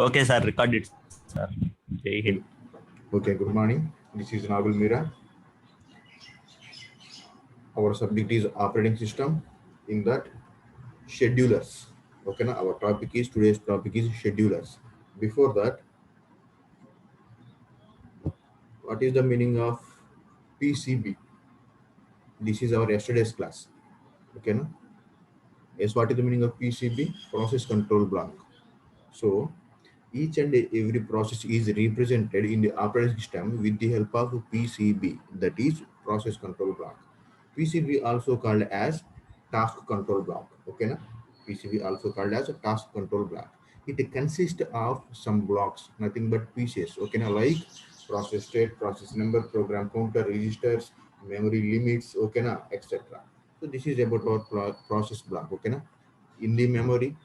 Okay, sir. Record it, sir. Jai Hind. Okay, good morning. This is Nabil Mira. Our subject is operating system. In that, schedulers. Okay, now our today's topic is schedulers. Before that, what is the meaning of PCB? This is our yesterday's class. Okay, now, yes, what is the meaning of PCB? Process control block. So, each and every process is represented in the operating system with the help of PCB, that is process control block. PCB also called as task control block. Okay, na? PCB also called as a task control block. It consists of some blocks, nothing but pieces. Okay, na? Like process state, process number, program counter, registers, memory limits. Okay, na? Etc. So this is about our process block. Okay, na? In the memory,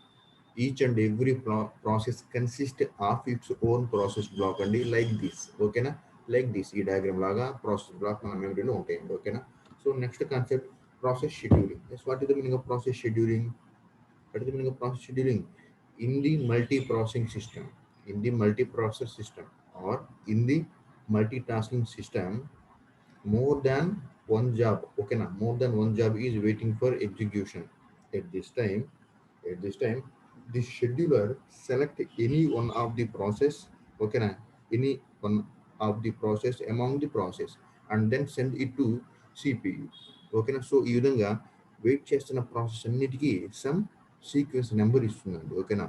each and every process consists of its own process block and like this. Okay na, like this ఈ diagram లాగా process block మన మెమరీలో ఉంటాయండి. ఓకేనా. So next concept process scheduling. Yes, what is the meaning of process scheduling? What is the meaning of process scheduling? In the multi-processing system, in the multi-process system, or in the multitasking system, more than one job, okay na, more than one job is waiting for execution. At this time at this time the scheduler select any one of the process, okay na, any one of the process among the process, and then send it to CPU. Okay na. So ఈ విధంగా wait చేస్తున్న process అన్నిటికీ some sequence number ఇస్తుందండి. ఓకేనా.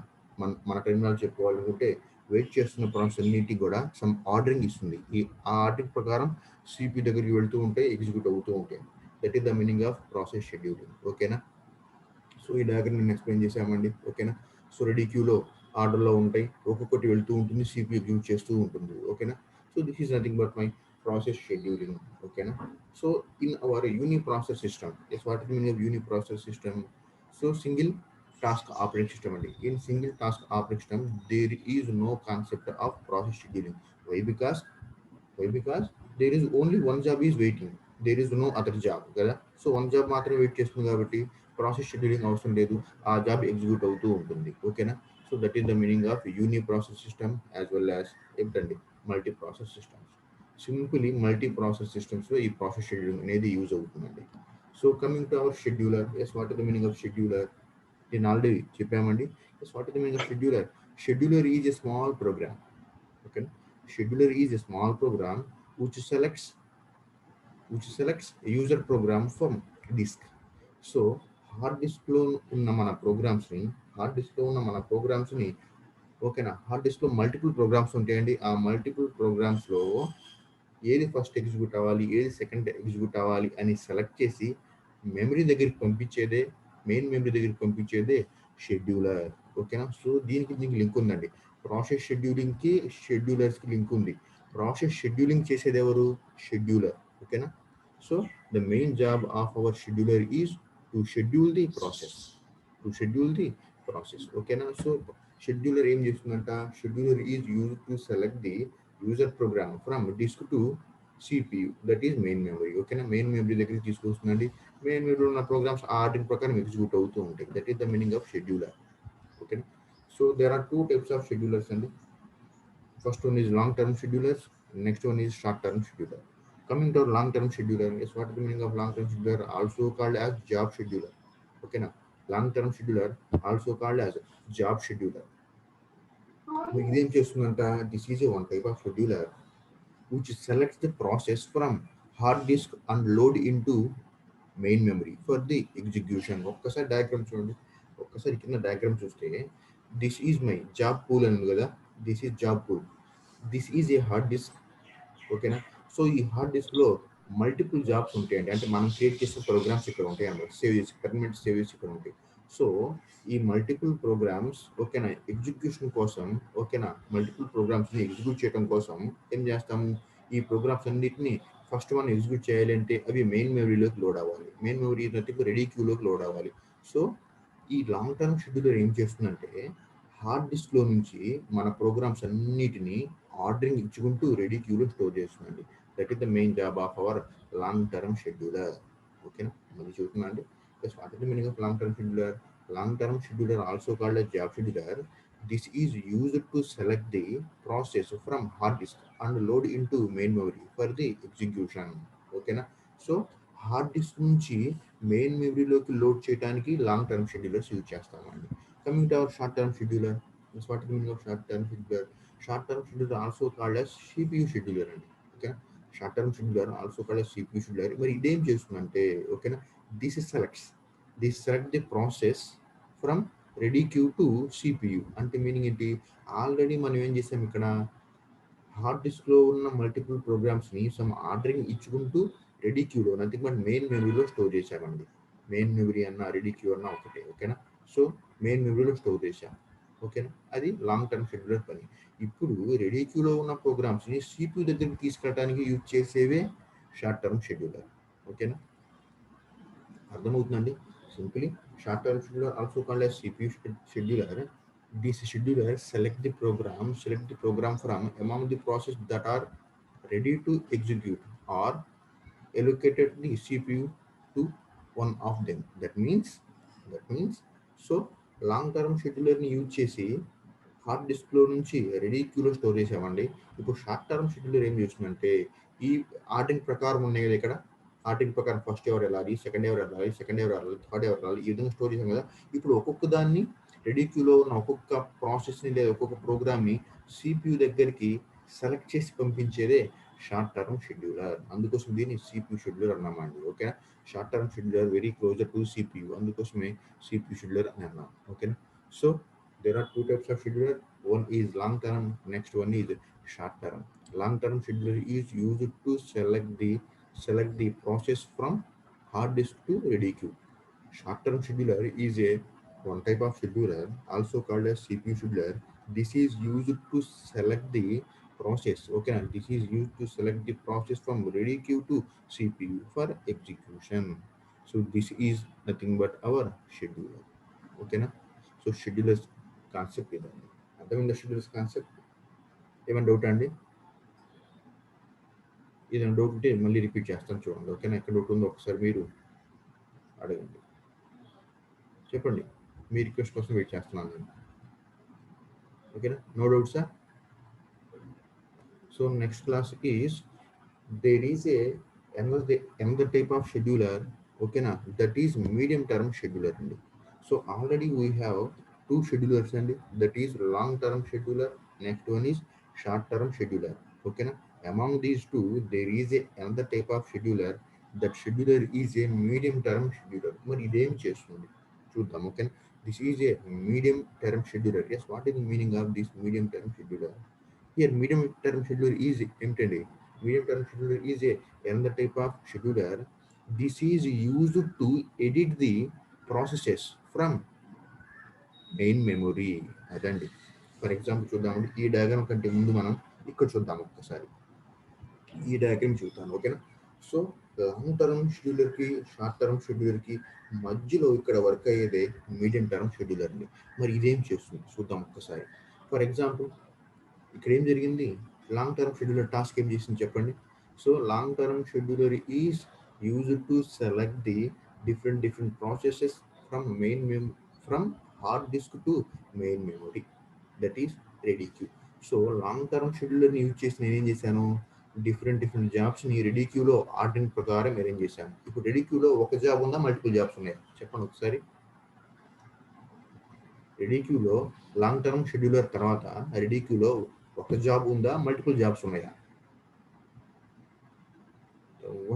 మన terminology చెప్పుకోవాలనుకుంటే wait చేస్తున్న process అన్నిటికీ కూడా సమ్ ఆర్డరింగ్ ఇస్తుంది. ఆ ఆర్డరింగ్ ప్రకారం సిపి దగ్గరికి వెళ్తూ ఉంటాయి, ఎగ్జిక్యూట్ అవుతూ ఉంటాయి. That is the meaning of process scheduling. ఓకేనా. సో ఈ డయాగ్రమ్ నేను ఎక్స్ప్లెయిన్ చేసామండి. ఓకేనా. సో రెడీ క్యూలో ఆర్డర్లో ఉంటాయి, ఒక్కొక్కటి వెళ్తూ ఉంటుంది, సిపి ఎగ్జిక్యూట్ చేస్తూ ఉంటుంది. ఓకేనా. So this is nothing but my process scheduling. Okay na. So in our uniprocess system, yes, what is the meaning of uniprocess system? So single task operating system only. In single task operating system there is no concept of process scheduling. Why? Because there is only one job is waiting, there is no other job కదా. So one job మాత్రమే wait చేస్తుంది కాబట్టి process scheduling అవసరం లేదు, ఆ job execute అవుతూ ఉంటుంది. ఓకేనా. So that is the meaning of uni process system as well as ఏంటండి multi process systems. Simply multi process సిస్టమ్స్లో ఈ ప్రాసెస్ షెడ్యూలింగ్ అనేది యూజ్ అవుతుందండి. So coming to our scheduler, yes what is the meaning of scheduler? నేను already చెప్పామండి. Yes what is the meaning of scheduler? Scheduler is a small program. Okay. Scheduler is a small program which selects a user program from disk. So hard డిస్క్లో ఉన్న మన ప్రోగ్రామ్స్ని ఓకేనా, hard డిస్క్లో multiple programmes ఉంటాయండి. ఆ multiple ప్రోగ్రామ్స్లో ఏది first execute అవ్వాలి, ఏది సెకండ్ ఎగ్జిక్యూట్ అవ్వాలి అని సెలెక్ట్ చేసి మెమరీ దగ్గరికి పంపించేదే, మెయిన్ మెమరీ దగ్గరికి పంపించేదే షెడ్యూలర్. ఓకేనా. సో దీనికి లింక్ ఉందండి. ప్రాసెస్ షెడ్యూలింగ్కి షెడ్యూలర్స్కి లింక్ ఉంది. ప్రాసెస్ షెడ్యూలింగ్ చేసేది ఎవరు? షెడ్యూలర్. ఓకేనా. So the main job of our scheduler is to schedule the process. ఓకేనా. సో షెడ్యూలర్ ఏం చేస్తుందంట? Scheduler is use to select the user program from disk to CPU, that is main memory. ఓకేనా. Main memory దగ్గరికి తీసుకొస్తుందండి. Main మెమరీలో ఉన్న programmes order ప్రకారం execute అవుతూ ఉంటాయి. That is the meaning of scheduler. ఓకేనా. So there are two types of schedulers అండి. First one is long term schedulers, next one is short term scheduler. Coming to long term scheduler, is what is the meaning of long term scheduler? Also called as job scheduler. Okay na. Long term scheduler also called as job scheduler. ఇదేం చేస్తుందంట? This is one type of scheduler which selects the process from hard disk and load into main memory for the execution. ఒక్కసారి diagram చూడండి, ఒక్కసారి కింద diagram చూస్తే this is my job pool అని కదా. This is job pool, this is A hard disk. ఓకేనా. So ఈ hard డిస్క్లో మల్టిపుల్ జాబ్స్ ఉంటాయండి. అంటే మనం క్రియేట్ చేసిన ప్రోగ్రామ్స్ ఇక్కడ ఉంటాయి అన్నమాట, సేవ్ చేసి పర్మనెంట్ సేవ్ చేసి ఇక్కడ ఉంటాయి. సో ఈ మల్టిపుల్ ప్రోగ్రామ్స్ ఓకేనా ఎగ్జిక్యూషన్ కోసం, ఓకేనా, మల్టిపుల్ ప్రోగ్రామ్స్ని ఎగ్జిక్యూట్ చేయడం కోసం ఏం చేస్తాము? ఈ ప్రోగ్రామ్స్ అన్నిటిని ఫస్ట్ మనం ఎగ్జిక్యూట్ చేయాలి అంటే అవి మెయిన్ మెమరీలోకి లోడ్ అవ్వాలి. మెయిన్ మెమరీ రెడీ క్యూలోకి లోడ్ అవ్వాలి. సో ఈ లాంగ్ టర్మ్ షెడ్యూలర్ ఏం చేస్తుందంటే హార్డ్ డిస్క్లో నుంచి మన ప్రోగ్రామ్స్ అన్నిటినీ ఆర్డరింగ్ ఇచ్చుకుంటూ రెడీ క్యూలో స్టోర్ చేస్తుందండి. That is the main job of hour long term scheduler. ఓకేనా. మళ్ళీ చూస్తున్నా అండి. What is the meaning of long term scheduler? Long term scheduler also called a job scheduler This is used to select the process from hard disk and load into main memory for the execution. ఓకేనా? So hard disk నుంచి main మెమరీలోకి load చేయడానికి long term schedulers use చేస్తామండి. Coming to our short term scheduler. What is meaning of short term scheduler? Short term scheduler also called as CPU scheduler అండి. ఓకేనా? Short term scheduler also called as CPU scheduler. మరి ఇదేం చేస్తుందంటే, ఓకేనా, this select the process from ready queue to CPU. అంటే meaning ఏంటి? Already మనం ఏం చేసాం ఇక్కడ, హార్డ్ డిస్క్లో ఉన్న మల్టిపుల్ ప్రోగ్రామ్స్ని సమ్ ఆర్డరింగ్ ఇచ్చుకుంటూ రెడీ క్యూలో, నథింగ్ బట్ మెయిన్ మెమరీలో స్టోర్ చేసామండి. మెయిన్ మెమరీ అన్న రెడీ క్యూ అన్న ఒకటే. ఓకేనా? సో మెయిన్ మెమరీలో స్టోర్ చేసాం. ఓకేనా? అది లాంగ్ టర్మ్ షెడ్యూలర్ పని. ఇప్పుడు రెడీ క్యూలో ఉన్న ప్రోగ్రామ్స్ని సిపియు దగ్గరికి తీసుకెళ్ళడానికి యూజ్ చేసేవే షార్ట్ టర్మ్ షెడ్యూలర్. ఓకేనా? అర్థమవుతుందండి? Simply short term scheduler also called as CPU scheduler. This scheduler select the program from among the process that are ready to execute or allocated the CPU to one of them. That means so long term షెడ్యూలర్ని use చేసి hard డిస్క్లో నుంచి ready క్యూలో store చేసామండి. ఇప్పుడు short term scheduler ఏం చేస్తుందంటే, ఈ ఆర్డరింగ్ ప్రకారం ఉన్నాయి కదా ఇక్కడ, ఆర్డరింగ్ ప్రకారం ఫస్ట్ ఎవరు వెళ్ళాలి, సెకండ్ ఎవరు వెళ్ళాలి, థర్డ్ ఎవరు వెళ్ళాలి, ఈ విధంగా స్టోర్ చేసాం కదా. ఇప్పుడు ఒక్కొక్క దాన్ని రెడీ క్యూలో ఉన్న ఒక్కొక్క ప్రాసెస్ని లేదా ఒక్కొక్క ప్రోగ్రామ్ని సిపియు దగ్గరికి సెలెక్ట్ చేసి పంపించేదే షార్ట్ టర్మ్ షెడ్యూలర్. అందుకోసం దీన్ని సిపియు షెడ్యూలర్ అన్నామండి. ఓకేనా? Short term scheduler very closer to CPU, అందుకోసమే సిపియు షెడ్యూలర్ అని అన్నాం. ఓకేనా? So there are two types of scheduler. One is long term, next one is short term. Long term scheduler is used to select the process from hard disk to ready queue. Short term scheduler is a one type of scheduler also called as CPU scheduler. This is used to select the process. Okay, this is used to select the process from ready queue to CPU for execution. So this is nothing but our scheduler. Okay na? So schedulers concept ఇదండి. అర్థమైందా schedulers concept? ఏమైనా doubt అండి? ఏదైనా doubt ఉంటే మళ్ళీ repeat చేస్తాను చూడండి. ఓకేనా? ఎక్కడ డౌట్ ఉందో ఒకసారి మీరు అడగండి, చెప్పండి. మీ రిక్వెస్ట్ కోసం వెయిట్ చేస్తున్నాను నేను. ఓకేనా? నో డౌట్సా? So next class is there is another type of scheduler. ఓకేనా? దట్ ఈస్ మీడియం టర్మ్ షెడ్యూలర్ అండి. So already we have two schedulers and that is long term scheduler, next one is short term scheduler. Okay na? Among these two there is another type of scheduler. That scheduler is a medium term scheduler. మరి ఇదేం చేస్తుంది చూద్దాం. Okay, this is a medium term scheduler. Yes, what is the meaning of this medium term scheduler? Here medium term scheduler is ఏమిటండి? Medium term scheduler is a another type of scheduler. This is used to edit the processes from main memory. అదండి. For example చూద్దామండి. ఈ diagram కంటే ముందు మనం ఇక్కడ చూద్దాం ఒక్కసారి. ఈ డయాగ్రామ్ చూద్దాం. ఓకేనా? సో లాంగ్ టర్మ్ షెడ్యూలర్కి షార్ట్ టర్మ్ షెడ్యూలర్కి మధ్యలో ఇక్కడ వర్క్ అయ్యేదే మీడియం టర్మ్ షెడ్యూలర్ అండి. మరి ఇదేం చేస్తుంది చూద్దాం ఒక్కసారి. ఫర్ ఎగ్జాంపుల్ ఇక్కడ ఏం జరిగింది? లాంగ్ టర్మ్ షెడ్యూలర్ టాస్క్ ఏం చేసింది చెప్పండి. So long term scheduler is used to select the different processes from hard disk to main memory, that is ready queue. So long term షెడ్యూలర్ని యూజ్ చేసి నేను ఏం చేశాను? డిఫరెంట్ జాబ్స్ని రెడీ క్యూలో ఆర్డరింగ్ ప్రకారం అరేంజ్ చేశాను. ఇప్పుడు రెడీ క్యూలో ఒక జాబ్ ఉందా, మల్టిపుల్ జాబ్స్ ఉన్నాయా చెప్పండి ఒకసారి. రెడీ క్యూలో లాంగ్ టర్మ్ షెడ్యూలర్ తర్వాత రెడీ క్యూలో ఒక జాబ్ ఉందా, మల్టిపుల్ జాబ్స్ ఉన్నాయా?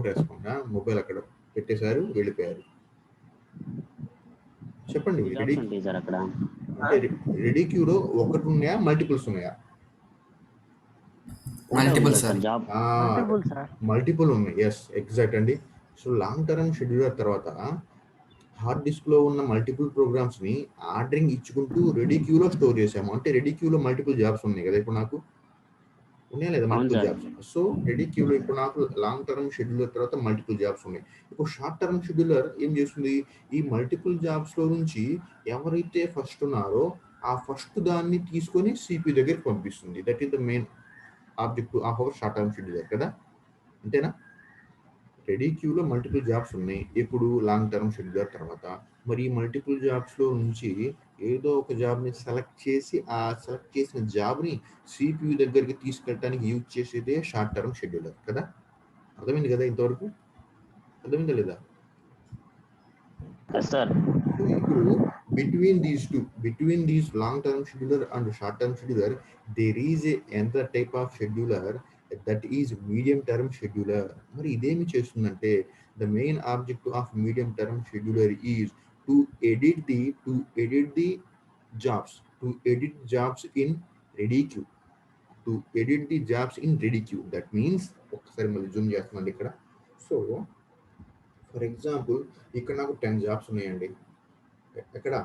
రెస్పాండ్. మొబైల్ అక్కడ పెట్టేశారు, వెళ్ళిపోయారు. చెప్పండి. రెడీ క్యూలో ఒకటి ఉన్నాయా, మల్టిపుల్స్ ఉన్నాయా? మల్టిపుల్ ఉన్నాయి. ఎస్, ఎగ్జాక్ట్ అండి. సో లాంగ్ టర్మ్ షెడ్యూలర్ తర్వాత హార్డ్ డిస్క్ లో ఉన్న మల్టిపుల్ ప్రోగ్రామ్స్ ని ఆర్డరింగ్ ఇచ్చుకుంటూ రెడీ క్యూలో స్టోర్ చేసాము. అంటే రెడీ క్యూలో మల్టిపుల్ జాబ్స్ ఉన్నాయి కదా ఇప్పుడు నాకు, ఉన్నాయా లేదా మల్టిపుల్ జాబ్స్? సో రెడీ క్యూలో ఇప్పుడు నాకు లాంగ్ టర్మ్ షెడ్యూలర్ తర్వాత మల్టిపుల్ జాబ్స్ ఉన్నాయి. ఇప్పుడు షార్ట్ టర్మ్ షెడ్యూలర్ ఏం చేస్తుంది? ఈ మల్టిపుల్ జాబ్స్ లో నుంచి ఎవరైతే ఫస్ట్ ఉన్నారో ఆ ఫస్ట్ దాన్ని తీసుకొని సిపి దగ్గరికి పంపిస్తుంది. That is the main objective of our short term scheduler కదా, అంతేనా? రెడీ క్యూలో మల్టిపుల్ జాబ్స్ ఉన్నాయి ఇప్పుడు లాంగ్ టర్మ్ షెడ్యూలర్ తర్వాత. మరి మల్టిపుల్ జాబ్స్లో నుంచి ఏదో ఒక జాబ్ని సెలెక్ట్ చేసి ఆ సెలెక్ట్ చేసిన జాబ్ని సిపియు దగ్గరికి తీసుకెళ్ళడానికి యూజ్ చేసేదే షార్ట్ టర్మ్ షెడ్యూలర్ కదా. అర్థమైంది కదా ఇంతవరకు? అర్థమైందా లేదా? Yes, sir. సో ఇప్పుడు between these long term scheduler and short term scheduler, there is another type of scheduler, that is medium term scheduler. మరి ఇదేమి చేస్తుందంటే, the main objective of medium term scheduler is to edit the jobs in ready queue. To edit the jobs in ready queue. That means ఒకసారి మళ్ళీ Zoom చేస్తున్నాండి ఇక్కడ. So for example ఇక్కడ నాకు 10 jobs ఉన్నాయండి. ఎక్కడ?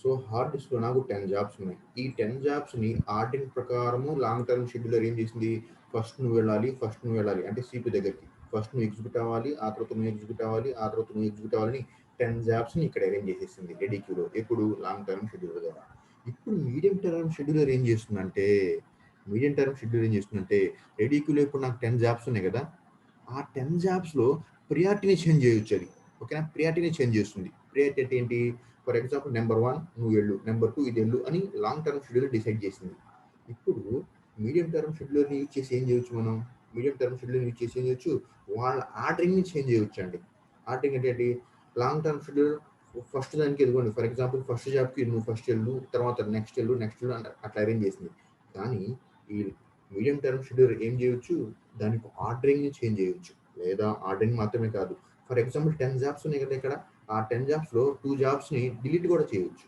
సో హార్డ్ డిస్క్లో నాకు 10 jobs ఉన్నాయి. ఈ 10 జాబ్స్ని ఆర్డర్ ప్రకారము లాంగ్ టర్మ్ షెడ్యూలర్ ఏం చేసింది, ఫస్ట్ నువ్వు వెళ్ళాలి అంటే సిపి దగ్గరికి, ఫస్ట్ నువ్వు ఎగ్జిక్యూట్ అవ్వాలి, ఆ తర్వాత నువ్వు ఎగ్జిక్యూట్ అవ్వాలి, ఆ తర్వాత నువ్వు ఎగ్జిక్యూట్ అవ్వాలని 10 జాబ్స్ని ఇక్కడ అరేంజ్ చేసేసింది రెడీ క్యూలో. ఎప్పుడు? లాంగ్ టర్మ్ షెడ్యూలర్ ద్వారా. ఇప్పుడు మీడియం టర్మ్ షెడ్యూలర్ ఏం చేస్తుందంటే రెడీ క్యూలో ఇప్పుడు నాకు 10 జాబ్స్ ఉన్నాయి కదా, ఆ 10 జాబ్స్లో ప్రియారిటీని చేంజ్ చేయొచ్చు అది. ఓకేనా? ప్రియారిటీని చేంజ్ చేస్తుంది. ప్రియారిటీ అంటే ఏంటి? ఫర్ ఎగ్జాంపుల్ నెంబర్ 1 నువ్వు వెళ్ళు, నెంబర్ 2 ఇది వెళ్ళు అని లాంగ్ టర్మ్ షెడ్యూలర్ డిసైడ్ చేసింది. ఇప్పుడు మీడియం టర్మ్ షెడ్యూలర్ని యూజ్ చేసి ఏం చేయొచ్చు మనం? వాళ్ళ ఆర్డరింగ్ని చేంజ్ చేయొచ్చు అండి. ఆర్డరింగ్ అంటే ఏంటి? లాంగ్ టర్మ్ షెడ్యూలర్ ఫస్ట్ దానికి ఎదుగుకోండి, ఫర్ ఎగ్జాంపుల్ ఫస్ట్ జాబ్కి నువ్వు ఫస్ట్ వెళ్ళు, తర్వాత నెక్స్ట్ వెళ్ళు అట్లా అరేంజ్ చేసింది. కానీ ఈ మీడియం టర్మ్ షెడ్యూలర్ ఏం చేయొచ్చు? దానికి ఆర్డరింగ్ని చేంజ్ చేయొచ్చు. లేదా ఆర్డరింగ్ మాత్రమే కాదు, ఫర్ ఎగ్జాంపుల్ 10 జాబ్స్ ఉన్నాయి కదా ఇక్కడ, ఆ 10 జాబ్స్లో 2 జాబ్స్ని డిలీట్ కూడా చేయొచ్చు.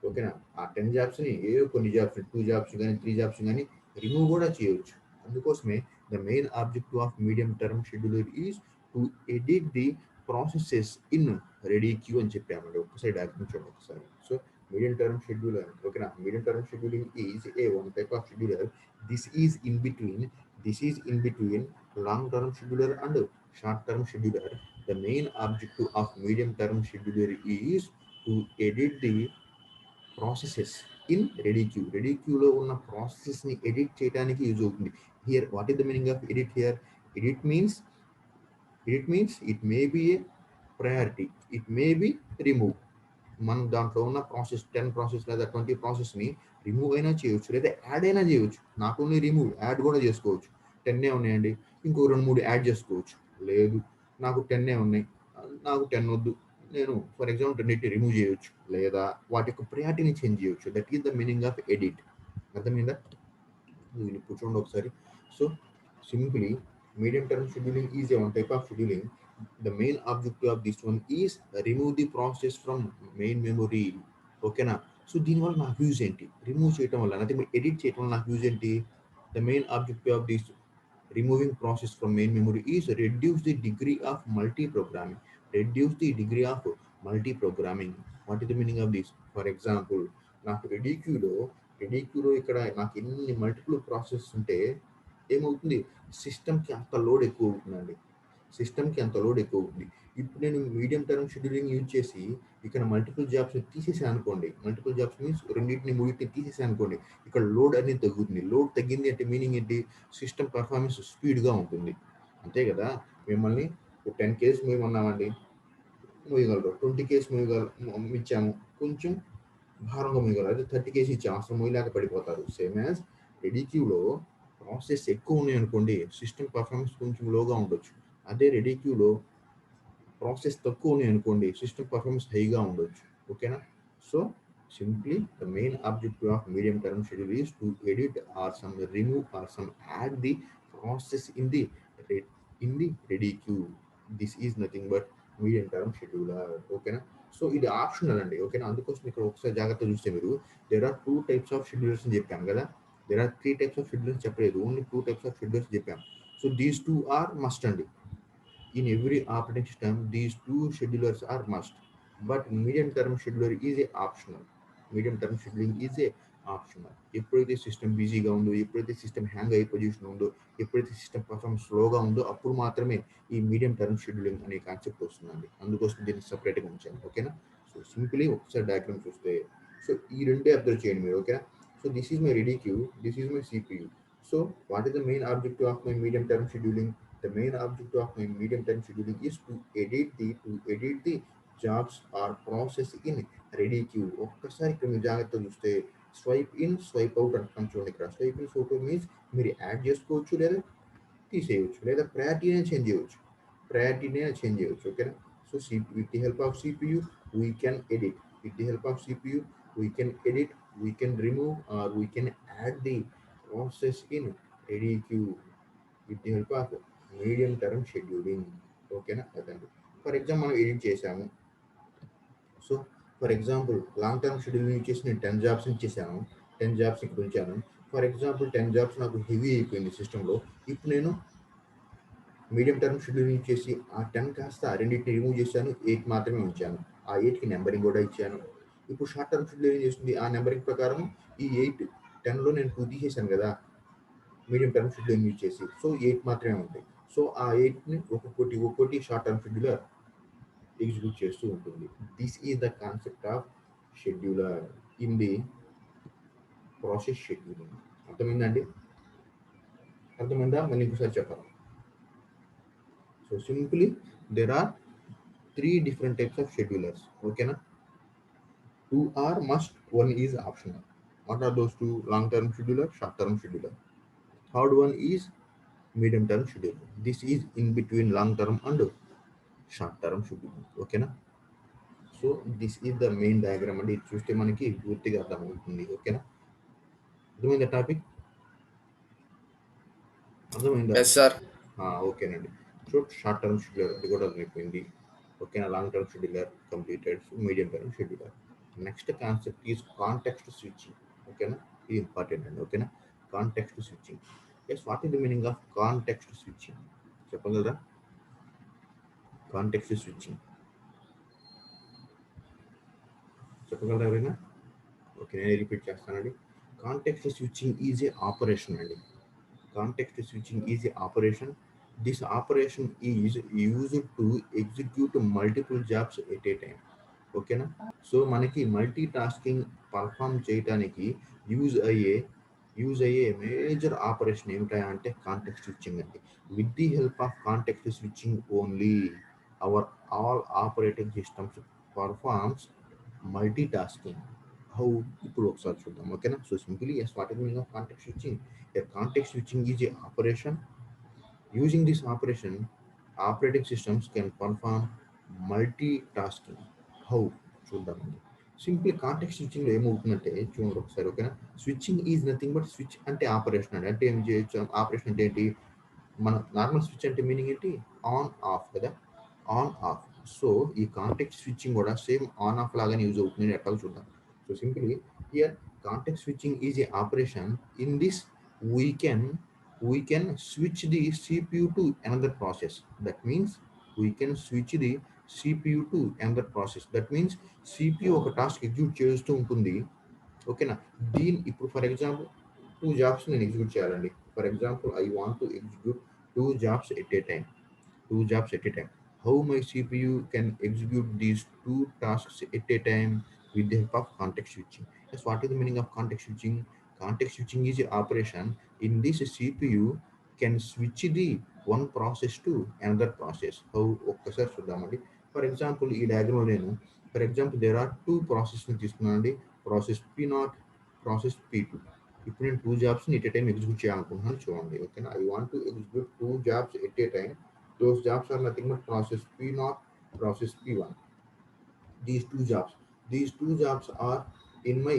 ఓకేనా? ఆ 10 జాబ్స్ని కొన్ని జాబ్స్ 2 జాబ్స్ కానీ 3 జాబ్స్ కానీ రిమూవ్ కూడా చేయొచ్చు. అందుకోసమే the main objective of medium term scheduler is to edit the processes in ready queue అని చెప్పామండి. ఒక్కసారి డయాగ్రమ్ చూడండి ఒకసారి. So medium term scheduler, okay, medium term scheduling is a one type of scheduler. this is in between long term scheduler and short term scheduler. The main objective of medium term scheduler is to edit the processes in ready queue లో ఉన్న processes ని edit చేయడానికి use అవుతుంది. Here what is the meaning of edit? Here edit means it may be a priority, it may be remove. మనం దాంట్లో ఉన్న process 10 process లేదా 20 ప్రాసెస్ని రిమూవ్ అయినా చేయొచ్చు, లేదా యాడ్ అయినా చేయొచ్చు. నాట్ ఓన్లీ రిమూవ్, యాడ్ కూడా చేసుకోవచ్చు. 10 ఉన్నాయండి, ఇంకో 2-3 యాడ్ చేసుకోవచ్చు. లేదు నాకు 10 ఉన్నాయి, నాకు 10 వద్దు, నేను ఫర్ ఎగ్జాంపుల్ 2 రిమూవ్ చేయొచ్చు, లేదా వాటి యొక్క ప్రియారిటీని చేంజ్ చేయొచ్చు. That is the meaning of edit. అర్థమైందా? దీన్ని కూర్చోండి ఒకసారి. So simply medium term scheduling is a one type of scheduling. The main objective of this one is remove the process from main memory. ఓకేనా? So దీనివల్ల నాకు use ఏంటి? Remove చేయడం వల్ల, అంటే ఎడిట్ చేయడం వల్ల నాకు యూజ్ ఏంటి? The main objective of this removing process from main memory is reduce the degree of multi-programming. What is the meaning of this? For example, నాకు రెడీ క్యూలో ఇక్కడ నాకు ఎన్ని మల్టిపుల్ ప్రాసెస్ ఉంటే ఏమవుతుంది? సిస్టమ్కి అంత లోడ్ ఎక్కువ అవుతుందండి. ఇప్పుడు నేను మీడియం టర్మ్ షెడ్యూలింగ్ యూజ్ చేసి ఇక్కడ మల్టిపుల్ జాబ్స్ తీసేసాను అనుకోండి, మల్టిపుల్ జాబ్స్ మీన్స్ 2-3 తీసేసాను అనుకోండి, ఇక్కడ లోడ్ అనేది తగ్గుతుంది. లోడ్ తగ్గింది అంటే మీనింగ్ ఏంటి? సిస్టమ్ పర్ఫార్మెన్స్ స్పీడ్గా ఉంటుంది. అంతే కదా? మిమ్మల్ని 10 కేస్ మేమన్నామండి, మోయగలరు. 20 కేస్ ఇచ్చాము, కొంచెం భారంగా మోయగలరు. అదే 30 కేసు ఇచ్చాము, అసలు మోయలేక పడిపోతారు. సేమ్ యాజ్ రెడీ క్యూలో ప్రాసెస్ ఎక్కువ ఉన్నాయి అనుకోండి, సిస్టమ్ పర్ఫార్మెన్స్ కొంచెం లోగా ఉండొచ్చు. అదే రెడీ క్యూలో ప్రాసెస్ తక్కువ ఉన్నాయి అనుకోండి, సిస్టమ్ పర్ఫార్మెన్స్ హైగా ఉండొచ్చు. ఓకేనా? So simply the main objective of medium term schedule is to edit or some remove or some add the process in the ready queue. This is nothing but medium term scheduler. ఓకేనా? So ఇది optional అండి. ఓకేనా? అందుకోసం ఇక్కడ ఒకసారి జాగ్రత్త చూస్తే మీరు there are 2 types of schedulers అని చెప్పాను కదా, there are 3 types of schedulers చెప్పలేదు, ఓన్లీ 2 types of schedulers చెప్పాను. సో దీస్ 2 are must అండి. In every operating system these 2 schedulers are must, but medium term scheduler is a optional. Medium term scheduling is a optional. ఎప్పుడైతే system బిజీగా ఉందో, ఎప్పుడైతే system hang అయ్యే position ఉందో, ఎప్పుడైతే system performance స్లోగా ఉందో, అప్పుడు మాత్రమే ఈ మీడియం టర్మ్ షెడ్యూలింగ్ అనే కాన్సెప్ట్ వస్తుందండి. అందుకోసం దీన్ని సపరేట్గా ఉంచాను. ఓకేనా? సో సింప్లీ ఒకసారి డయాగ్రామ్ చూస్తే, సో ఈ రెండే అబ్జర్వ్ చేయండి మీరు. ఓకేనా? So this is my ready queue, this is my CPU. So what is the main objective of my medium term scheduling? The main objective of my medium term scheduling is to edit the jobs or process in ready queue. ఒక్కసారి ఇక్కడ మీరు జాగ్రత్తగా చూస్తే swipe in swipe out అంటున్నాం చూడండి. ఇక్కడ swipe in swipe out means మీరు add చేసుకోవచ్చు లేదా తీసేయవచ్చు లేదా ప్రయారిటీనే చేంజ్ చేయవచ్చు. ఓకేనా. So with the help of CPU we can edit. With the help of CPU we can edit, we can remove or we can add the process in ready queue with the help of medium term scheduling. ఓకేనా. అదండి. For example మనం edit చేసాము. So for example long term scheduling వచ్చేసి నేను 10 jobs ఇచ్చేసాను. 10 jobs ఇక్కడ ఉంచాను. For example 10 jobs నాకు హెవీ అయిపోయింది సిస్టంలో. ఇప్పుడు నేను మీడియం టర్మ్ షెడ్యూలింగ్ చేసి ఆ 10 కాస్త రెండింటిని రిమూవ్ చేశాను, 8 మాత్రమే ఉంచాను. ఆ 8కి నెంబరింగ్ కూడా ఇచ్చాను. ఇప్పుడు షార్ట్ టర్మ్ షెడ్యూలింగ్ చేస్తుంది ఆ నెంబరింగ్ ప్రకారం ఈ 8 10లో నేను 2 తీసేశాను కదా మీడియం టర్మ్ షెడ్యూలింగ్ యూజ్ చేసి. సో 8 మాత్రమే ఉంటాయి. సో ఆ 8ని ఒక్కొక్కటి షార్ట్ టర్మ్ షెడ్యూలర్ ఎగ్జిక్యూట్ చేస్తూ ఉంటుంది. This is the concept of scheduler in the process scheduling. అర్థమైందండి? అర్థమైందా? మళ్ళీ ఇంకోసారి చెప్పాలి. So simply there are 3 different types of schedulers. Okay na? 2 are must, 1 is optional. What are those 2? Long term scheduler, short term scheduler. Third one is medium term scheduler. This is in between long term and short term scheduler. Okay na? So this is the main diagram and ఇది చూస్తే మనకి పూర్తిగా అర్థమవుతుంది. ఓకేనా. అర్థమైందా టాపిక్? అర్థమైందా? Yes sir. ఓకేనండి. సో షార్ట్ టర్మ్ షెడ్యూలర్ అది కూడా అర్థమైపోయింది. ఓకేనా. Long term scheduler completed. Medium term scheduler. Next concept is context switching. ఓకేనా. ఇది ఇంపార్టెంట్ అండి. ఓకేనా. Context switching. Yes, what is the meaning of context switching చెప్పగలరా? కాంటెక్స్ట్ స్విచ్చింగ్ చెప్పగలరా ఎవరైనా? ఓకే, నేను రిపీట్ చేస్తానండి. Context switching is a operation అండి. Context switching is a operation. This operation is used to execute multiple jobs at a time. ఓకేనా. So మనకి multitasking perform చేయడానికి use అయ్యే మేజర్ ఆపరేషన్ ఏమిటా అంటే కాంటెక్స్ట్ స్విచ్చింగ్ అండి. With the help of context switching only our all operating systems performs multitasking. How? ఇప్పుడు ఒకసారి చూద్దాం. ఓకేనా. So simply yes, what is the meaning of context switching? A context switching is a operation. Using this operation, operating systems can perform multitasking. How? చూద్దామండి. Simple context switching లో ఏమవుతుందంటే చూడండి ఒకసారి. ఓకేనా. Switching is nothing but switch అంటే operation అండి. అంటే ఏం చేయొచ్చు? ఆపరేషన్ అంటే ఏంటి? మన నార్మల్ స్విచ్ అంటే మీనింగ్ ఏంటి? ఆన్ ఆఫ్ కదా. On off. సో ఈ కాంటెక్స్ట్ స్విచ్చింగ్ కూడా సేమ్ ఆన్ ఆఫ్ లాగానే యూజ్ అవుతుంది. ఎట్లా చూద్దాం. So simply here context switching is a operation. In this we can switch the CPU to another process. That means we can switch the CPU to another process. That means CPU ఒక task execute చేస్తూ ఉంటుంది. ఓకేనా. ఇప్పుడు for example 2 jobs నేను execute చేయాలండి. For example I want to execute 2 jobs at a time. How my CPU can execute these 2 tasks at a time? With the help of context switching. Yes, what is the meaning of context switching? Context switching is an operation. In this, CPU can switch the one process to another process. How? ఒక్కసారి చూద్దామండి. For example ఈ diagram నేను for example there are 2 ప్రాసెస్ని తీసుకున్నానండి. Process P0, process P2. ఇప్పుడు నేను 2 జాబ్స్ని at a time execute చేయాలనుకుంటున్నాను. చూడండి. ఓకేనా. I want to execute 2 jobs at a time. Those jobs are nothing but process P0, process P1. These two jobs are in my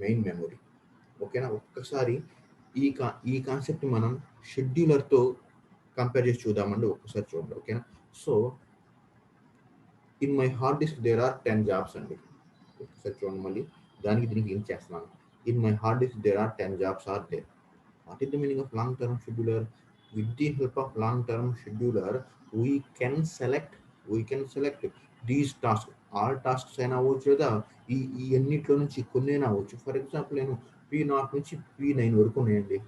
main memory. ఓకేనా. ఒక్కసారి ఈ concept మనం షెడ్యూలర్తో compare చేసి చూద్దామండి. ఒక్కసారి చూడండి. ఓకేనా. So in my hard disk there are 10 jobs అండి. ఒకసారి చూడండి. మళ్ళీ దీనికి ఏం చేస్తున్నాను. In my hard disk there are 10 jobs are there. What is the meaning of long term scheduler? With the help of long-term scheduler, we can select these tasks. All tasks అయినా అవ్వచ్చు లేదా ఈ అన్నిట్లో నుంచి కొన్ని అయినా అవ్వచ్చు. ఫర్ ఎగ్జాంపుల్ నేను P0 నుంచి P9 వరకు ఉన్నాయండి.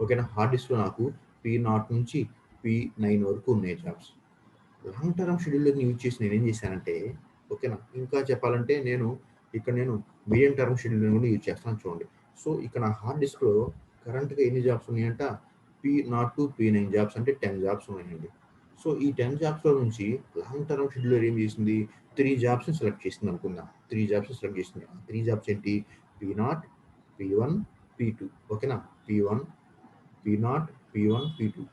ఓకేనా. హార్డ్ డిస్క్లో నాకు P0 నుంచి P9 వరకు ఉన్నాయి జాబ్స్. లాంగ్ టర్మ్ షెడ్యూలర్ని యూజ్ చేసి నేను ఏం చేశానంటే ఓకేనా. ఇంకా చెప్పాలంటే నేను మీడియం టర్మ్ షెడ్యూలర్ కూడా యూజ్ చేస్తాను. చూడండి. సో ఇక్కడ నా హార్డ్ డిస్క్లో కరెంట్గా ఎన్ని జాబ్స్ ఉన్నాయంట? P0 to P9 జాబ్స్ అంటే 10 జాబ్స్ ఉన్నాయండి. సో ఈ 10 జాబ్స్లో నుంచి లాంగ్ టర్మ్ షెడ్యూలర్ ఏం చేసింది, 3 జాబ్స్ని సెలెక్ట్ చేసింది అనుకుందాం. 3 జాబ్స్ని సెలెక్ట్ చేసింది. ఆ 3 జాబ్స్ ఏంటి, P0, P1, P2. ఓకేనా, P1, P0, P1, P2.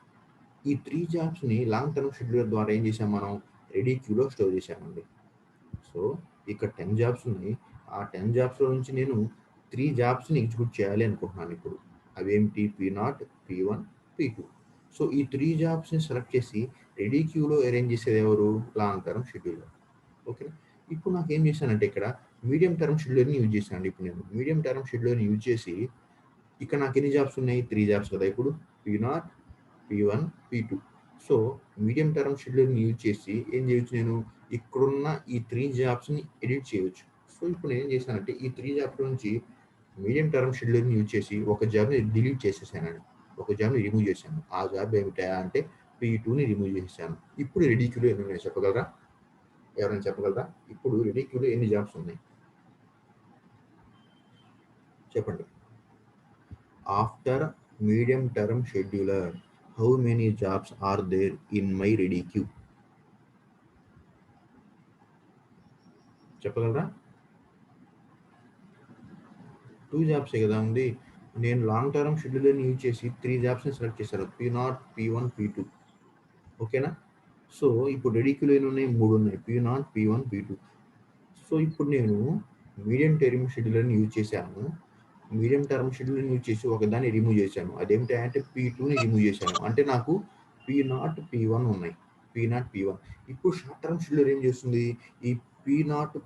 ఈ 3 జాబ్స్ని లాంగ్ టర్మ్ షెడ్యూలర్ ద్వారా ఏం చేసాం మనం, రెడీ క్యూలో స్టోర్ చేసామండి. సో ఇక్కడ 10 జాబ్స్ ఉన్నాయి. ఆ 10 జాబ్స్లో నుంచి నేను 3 జాబ్స్ని ఎగ్జిక్యూట్ చేయాలి అనుకుంటున్నాను ఇప్పుడు. అవేమిటి, P0, P1, P2. సో ఈ 3 జాబ్స్ని సెలెక్ట్ చేసి రెడీ క్యూలో అరేంజ్ చేసేది ఎవరు, లాంగ్ టర్మ్ షెడ్యూలర్. ఓకే, ఇప్పుడు నాకు ఏం చేశానంటే ఇక్కడ మీడియం టర్మ్ షెడ్యూలర్ని యూజ్ చేశాను. ఇప్పుడు నేను మీడియం టర్మ్ షెడ్యూలర్ని యూజ్ చేసి ఇక్కడ నాకు ఎన్ని జాబ్స్ ఉన్నాయి, 3 జాబ్స్ కదా ఇప్పుడు, P0, P1, P2. So medium term షెడ్యూలర్ని యూజ్ చేసి ఏం చేయొచ్చు, నేను ఇక్కడున్న ఈ 3 జాబ్స్ని ఎడిట్ చేయొచ్చు. సో ఇప్పుడు నేను ఏం చేశానంటే ఈ 3 జాబ్స్ నుంచి మీడియం టర్మ్ షెడ్యూలర్ని యూజ్ చేసి ఒక జాబ్ని డిలీట్ చేసేసానండి, ఒక జాబ్ని రిమూవ్ చేశాను. ఆ జాబ్ ఏమిటా అంటే P2ని రిమూవ్ చేసేసాను. ఇప్పుడు రెడీ క్యూలో ఎన్ని ఉన్నాయి చెప్పగలరా, ఎవరైనా చెప్పగలరా? ఇప్పుడు రెడీ క్యూలో ఎన్ని జాబ్స్ ఉన్నాయి చెప్పండి. After medium term scheduler how many jobs are there in my ready queue, చెప్పగలరా? 2 జాబ్సే కదా ఉంది. నేను లాంగ్ టర్మ్ షెడ్యూలర్ని యూజ్ చేసి 3 జాబ్స్ని సెలెక్ట్ చేశాను, P0, P1, P2. ఓకేనా. సో ఇప్పుడు రెడీ క్యూలో ఎన్ని ఉన్నాయి, 3 ఉన్నాయి, P0, P1, P2. సో ఇప్పుడు నేను మీడియం టర్మ్ షెడ్యూలర్ని యూజ్ చేశాను. మీడియం టర్మ్ షెడ్యూలర్ని యూజ్ చేసి ఒకదాన్ని రిమూవ్ చేశాను. అదేమిటి అంటే P2ని రిమూవ్ చేశాను. అంటే నాకు P0, P1 ఉన్నాయి, P0, P1. ఇప్పుడు షార్ట్ టర్మ్ షెడ్యూలర్ ఏం చేస్తుంది, ఈ P0,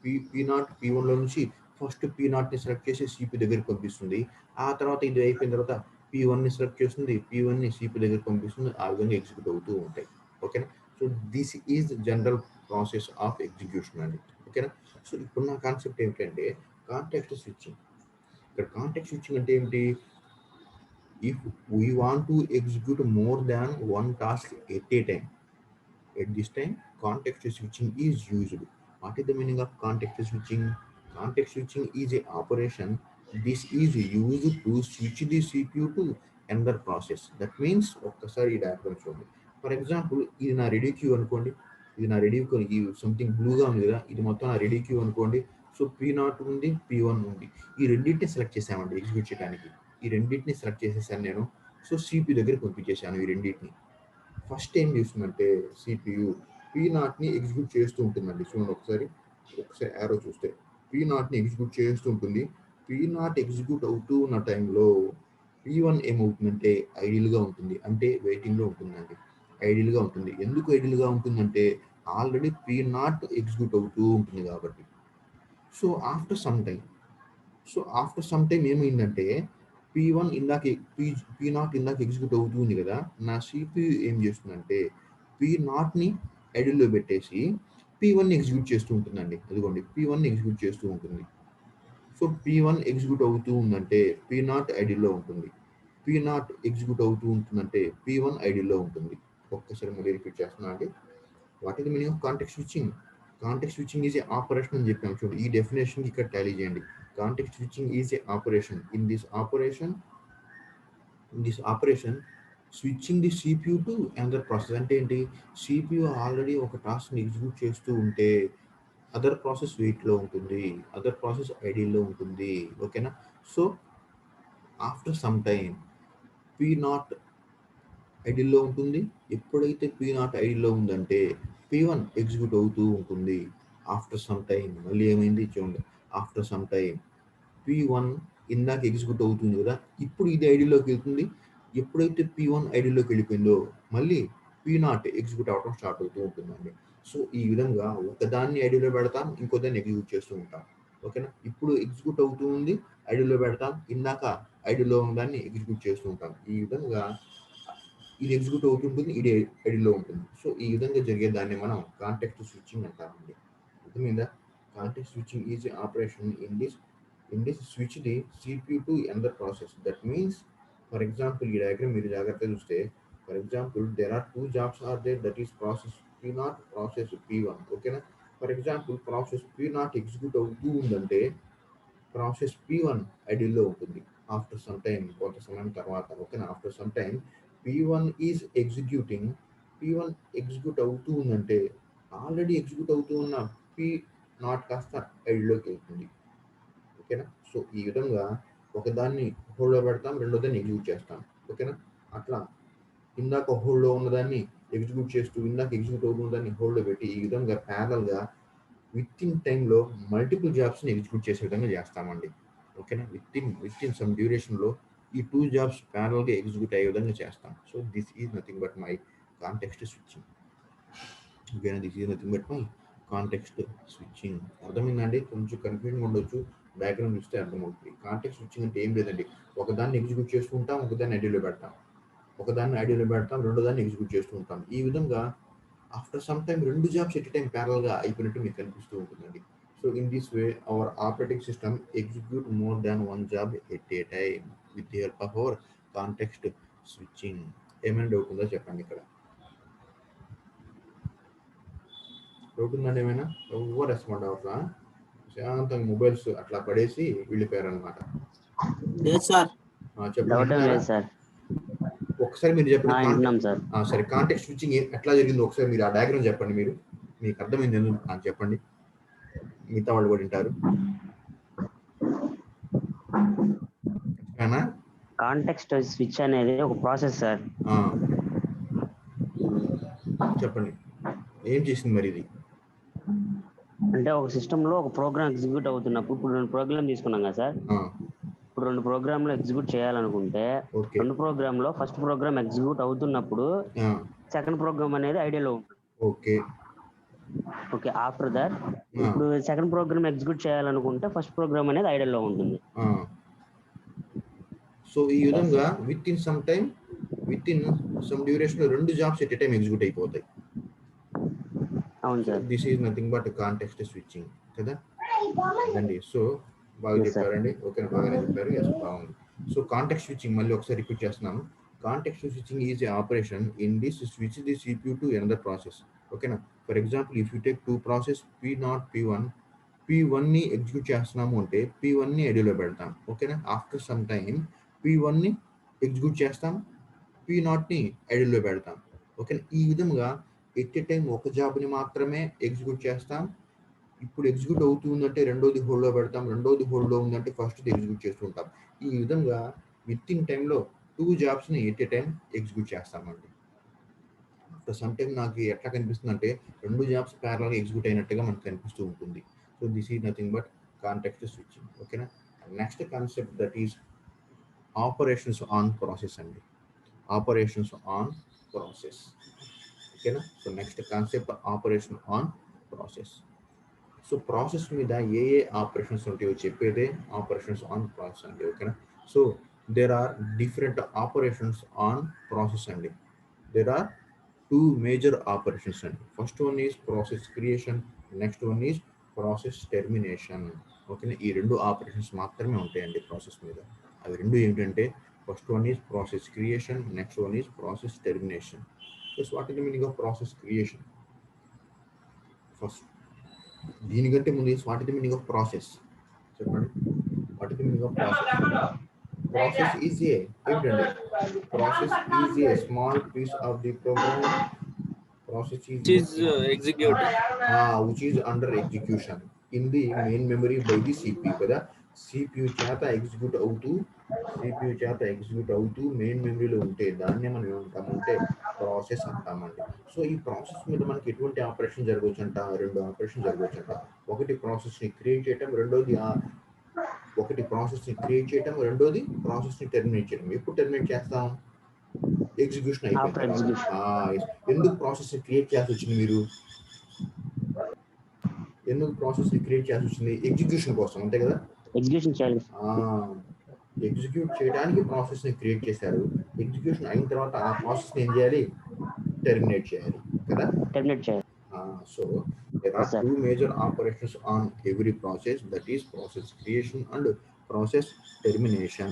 P0, P1లో నుంచి ఫస్ట్ P0ని సెలెక్ట్ చేసి సిపి దగ్గరికి పంపిస్తుంది. ఆ తర్వాత ఇది అయిపోయిన తర్వాత P1ని సెలెక్ట్ చేస్తుంది, P1ని సిపి దగ్గరికి పంపిస్తుంది. ఆ విధంగా ఎగ్జిక్యూట్ అవుతూ ఉంటాయి. ఓకేనా. So this is general process of execution అండి. ఓకేనా. సో ఇప్పుడు నా కాన్సెప్ట్ ఏమిటంటే కాంటెక్స్ట్ స్విచ్చింగ్. ఇక్కడ కాంటెక్స్ట్ స్విచ్చింగ్ అంటే ఏమిటి, if we want to execute more than one task at a time, at this time context switching is used. What is the meaning of context switching? Context switching is a operation. This is used to switch the CPU to another process. That means ఒక్కసారి ఈ diagram చూడండి. For example ఇది నా ready queue అనుకోండి, ఇది నా ready queue, ఈ something బ్లూగా ఉంది కదా, ఇది మొత్తం నా రెడీ క్యూ అనుకోండి. సో P0 ఉంది, P1 ఉంది. ఈ రెండింటిని సెలెక్ట్ చేసామండి ఎగ్జిక్యూట్ చేయడానికి. ఈ రెండింటిని సెలెక్ట్ చేసేసాను నేను. సో సిపి దగ్గర పంపించేశాను ఈ రెండింటిని. ఫస్ట్ ఏం చేస్తుందంటే సిపియు P0ని ఎగ్జిక్యూట్ చేస్తూ ఉంటుందండి. చూడండి ఒకసారి యారో చూస్తే P0ని ఎగ్జిక్యూట్ చేస్తూ ఉంటుంది. P0 ఎగ్జిక్యూట్ అవుతూ ఉన్న టైంలో P1 ఏమవుతుందంటే ఐడియల్గా ఉంటుంది, అంటే వెయిటింగ్లో ఉంటుందండి. ఐడియల్గా ఉంటుంది. ఎందుకు ఐడియల్గా ఉంటుందంటే ఆల్రెడీ P0 ఎగ్జిక్యూట్ అవుతూ ఉంటుంది కాబట్టి. సో ఆఫ్టర్ సమ్ టైం ఏమైందంటే P1 P0 ఇందాక ఎగ్జిక్యూట్ అవుతుంది కదా, నా సిపియు ఏం చేస్తుందంటే P0ని ఐడిల్లో పెట్టేసి P1ని ఎగ్జిక్యూట్ చేస్తూ ఉంటుందండి. అదిగోండి P1ని ఎగ్జిక్యూట్ చేస్తూ ఉంటుంది. సో P1 ఎగ్జిక్యూట్ అవుతూ ఉందంటే P0 ఐడిల్లో ఉంటుంది. P0 ఎగ్జిక్యూట్ అవుతూ ఉంటుందంటే P1 ఐడిల్లో ఉంటుంది. ఒక్కసారి మళ్ళీ రిపీట్ చేస్తున్నా అండి. What is the meaning of context switching? Context switching is a operation అని చెప్పాము చూడండి. ఈ డెఫినేషన్ ఇక్కడ టాలీ చేయండి. Context switching is a operation. In this operation switching the CPU to another process. అంటే ఏంటి, సిపియు ఆల్రెడీ ఒక టాస్క్ని ఎగ్జిక్యూట్ చేస్తూ ఉంటే అదర్ ప్రాసెస్ వెయిట్లో ఉంటుంది, అదర్ ప్రాసెస్ ఐడియల్లో ఉంటుంది. ఓకేనా. So after some time P0 ఐడిల్లో ఉంటుంది. ఎప్పుడైతే P0 ఐడిల్లో ఉందంటే P1 ఎగ్జిక్యూట్ అవుతూ ఉంటుంది. ఆఫ్టర్ సమ్ టైమ్ మళ్ళీ ఏమైంది చూడండి, ఆఫ్టర్ సమ్ టైమ్ P1 ఇందాక ఎగ్జిక్యూట్ అవుతుంది కదా, ఇప్పుడు ఇది ఐడిలోకి వెళ్తుంది. ఎప్పుడైతే P1 ఐడిలోకి వెళ్ళిపోయిందో మళ్ళీ P0 ఎగ్జిక్యూట్ అవ్వడం స్టార్ట్ అవుతూ ఉంటుందండి. సో ఈ విధంగా ఒకదాన్ని ఐడిలో పెడతాం, ఇంకో దాన్ని ఎగ్జిక్యూట్ చేస్తూ ఉంటాం. ఓకేనా. ఇప్పుడు ఎగ్జిక్యూట్ అవుతూ ఉంది, ఐడిలో పెడతాం, ఇందాక ఐడిలో ఉన్నదాన్ని ఎగ్జిక్యూట్ చేస్తూ ఉంటాం. ఈ విధంగా ఇది ఎగ్జిక్యూట్ అవుతుంటుంది, ఇది ఐడిలో ఉంటుంది. సో ఈ విధంగా జరిగే దాన్ని మనం కాంటెక్స్ట్ స్విచ్చింగ్ అంటామండి. అర్థమైందా? Context switching is operation in this switch the CPU to another process. That means for example ఈ డయాగ్రామ్ మీరు జాగ్రత్తగా చూస్తే, for example there are 2 jobs are there, that is process P0, process P1. ఓకేనా. For example process P0 execute అవుతూ ఉందంటే process P1 ఐడిల్లో ఉంటుంది. After some time, కొంత సమయం తర్వాత, ఓకేనా, after some time P1 is executing P1 execute అవుతూ ఉందంటే ఆల్రెడీ ఎగ్జిక్యూట్ అవుతూ ఉన్న P0 కాస్త ఐడిలోకి వెళ్తుంది. ఓకేనా? సో ఈ విధంగా ఒకదాన్ని హోల్డ్లో పెడతాం, రెండో దాన్ని ఎగ్జిక్యూట్ చేస్తాం. ఓకేనా? అట్లా ఇందాక హోల్డ్లో ఉన్నదాన్ని ఎగ్జిక్యూట్ చేస్తూ ఇందాక ఎగ్జిక్యూట్ అవుతున్న దాన్ని హోల్డ్లో పెట్టి ఈ విధంగా ప్యారల్గా విత్ ఇన్ టైంలో మల్టిపుల్ జాబ్స్ని ఎగ్జిక్యూట్ చేసే విధంగా చేస్తామండి. ఓకేనా? విత్ ఇన్ సమ్ డ్యూరేషన్లో ఈ 2 జాబ్స్ ప్యారల్గా ఎగ్జిక్యూట్ అయ్యే విధంగా చేస్తాం. So this is nothing but my context switching. ఓకేనా? This is nothing but my context switching. అర్థమైందండి? కొంచెం కన్ఫ్యూజన్ ఉండొచ్చు, డయాగ్రామ్ చూస్తే అర్థమవుతుంది. కాంటెక్స్ట్ స్విచ్చింగ్ అంటే ఏం లేదండి, ఒకదాన్ని ఎగ్జిక్యూట్ చేస్తూ ఉంటాం, ఒకదాన్ని ఐడియోలో పెడతాం, ఒకదాన్ని ఐడియోలో పెడతాం, రెండో దాన్ని ఎగ్జిక్యూట్ చేస్తూ ఉంటాం. ఈ విధంగా after some time 2 jobs at time ప్యారల్గా అయిపోయినట్టు మీకు కనిపిస్తూ ఉంటుందండి. So in this way our operating system execute more than 1 job at a time with the help of our context switching. ఏమైనా డౌట్ ఉందో చెప్పండి. ఇక్కడ డౌట్ ఉందండి ఏమైనా? ఎవరు రెస్పాండ్ అవ్వట్లా, శాంతంగా మొబైల్స్ అట్లా పడేసి వెళ్ళిపోయారు అనమాట. చెప్పండి సార్. ఒకసారి మీరు చెప్పండి. సరే, కాంటెక్స్ట్ స్విచ్చింగ్ ఎట్లా జరిగిందో ఒకసారి మీరు ఆ డయాగ్రామ్ చెప్పండి. మీకు అర్థమైంది నాకు చెప్పండి, మిగతా వాళ్ళు కూడా వింటారు. కాంటెక్స్ట్ స్విచ్ అనేది ఒక ప్రాసెస్ సార్. చెప్పండి, ఏం చేసింది మరి ఇది? అంటే ఒక సిస్టమ్ లో ఒక ప్రోగ్రామ్ ఎగ్జిక్యూట్ అవుతున్నప్పుడు, ఇప్పుడు 2 ప్రోగ్రామ్ తీసుకున్నాం కదా సార్. ఇప్పుడు 2 ప్రోగ్రామ్లు ఎగ్జిక్యూట్ చేయాలనుకుంటే 2 ప్రోగ్రామ్ లో ఫస్ట్ ప్రోగ్రామ్ ఎగ్జిక్యూట్ అవుతున్నప్పుడు సెకండ్ ప్రోగ్రామ్ అనేది ఐడియాలో ఉంటుంది. ఓకే, ఆఫ్టర్ దట్ ఇప్పుడు సెకండ్ ప్రోగ్రామ్ ఎగ్జిక్యూట్ చేయాలనుకుంటే ఫస్ట్ ప్రోగ్రామ్ అనేది ఐడియాలో ఉంటుంది. సో ఈ విధంగా with in some duration 2 jobs at a time execute అయిపోతాయి. అవును sir. This is nothing but context switching కదా అండి. సో బాగా చెప్పారండి. ఓకే, బాగానే చెప్పారు. ఎస్, బాగుంది. సో కాంటెక్స్ట్ స్విచ్చింగ్ మళ్ళీ ఒకసారి రిపీట్ చేస్తున్నాను. Context switching is a operation in this switch the CPU to another process. ఓకేనా? For example, if you take 2 process P0, P1ని ఎగ్జిక్యూట్ చేస్తున్నాము అంటే P1ని ఐడియోలో పెడతాం. ఓకేనా? ఆఫ్టర్ సమ్ టైం P1ని ఎగ్జిక్యూట్ చేస్తాం, P0ని ఐడియోలో పెడతాం. ఓకేనా? ఈ విధంగా ఎట్ ఏ టైం ఒక జాబ్ని మాత్రమే ఎగ్జిక్యూట్ చేస్తాం. ఇప్పుడు ఎగ్జిక్యూట్ అవుతుందంటే రెండోది హోల్డ్లో పెడతాం, రెండోది హోల్డ్లో ఉందంటే ఫస్ట్ది ఎగ్జిక్యూట్ చేస్తుంటాం. ఈ విధంగా విత్ ఇన్ టైంలో 2 జాబ్స్ని ఎట్ ఏ టైం ఎగ్జిక్యూట్ చేస్తామండి. ఆఫ్టర్ సమ్ టైం నాకు ఎట్లా కనిపిస్తుంది అంటే 2 జాబ్స్ ప్యారల్గా ఎగ్జిక్యూట్ అయినట్టుగా మనకు కనిపిస్తూ ఉంటుంది. So this is nothing but context switching. ఓకేనా? Next concept that is operations on process అండి. Operations on process. ఓకేనా? So next concept operation on process. So process మీద ఏ ఆపరేషన్స్ ఉంటాయో చెప్పేదే ఆపరేషన్స్ ఆన్ ప్రాసెస్ అండి. ఓకేనా? So there are different operations on process అండి. దేర్ ఆర్ 2 మేజర్ ఆపరేషన్స్ అండి. First one is process creation, next one is process termination. ఓకేనా? ఈ 2 ఆపరేషన్స్ మాత్రమే ఉంటాయండి ప్రాసెస్ మీద. అవి 2 ఏంటంటే, first one is process creation, next one is process termination. So what is the meaning of process creation? First దీనికంటే ముందు what is the meaning of process చెప్పండి. What is the meaning of process? Process is ఏంటండి? Process is a small piece of the program. Process is executed, which is under execution in the main memory by the CPU కదా. CPU చేత execute అవుతూ main మెమరీలో ఉంటే దాన్నే మనం ఏమంటామంటే process అంటామండి. సో ఈ ప్రాసెస్ మీద మనకి ఎటువంటి ఆపరేషన్ జరగవచ్చు అంట? 2 ఆపరేషన్ జరగవచ్చు అంట. ఒకటి ప్రాసెస్ని క్రియేట్ చేయటం, రెండోది ప్రాసెస్ని టెర్మినేట్ చేయడం. ఎప్పుడు టెర్మినేట్ చేస్తాం? ఎగ్జిక్యూషన్ అయిపోయింది. ఎందుకు ప్రాసెస్ క్రియేట్ చేయాల్సి వచ్చింది? ఎందుకు ప్రాసెస్ క్రియేట్ చేయాల్సి వచ్చింది? ఎగ్జిక్యూషన్ కోసం, అంతే కదా. ఎగ్జిక్యూట్ చేయడానికి ప్రాసెస్ ని క్రియేట్ చేశారు. ఎగ్జిక్యూషన్ అయిన తర్వాత ఆ ప్రాసెస్ ని ఏం చేయాలి? టెర్మినేట్ చేయాలి కదా. So there are 2 major operations on every process, that is process creation and process termination.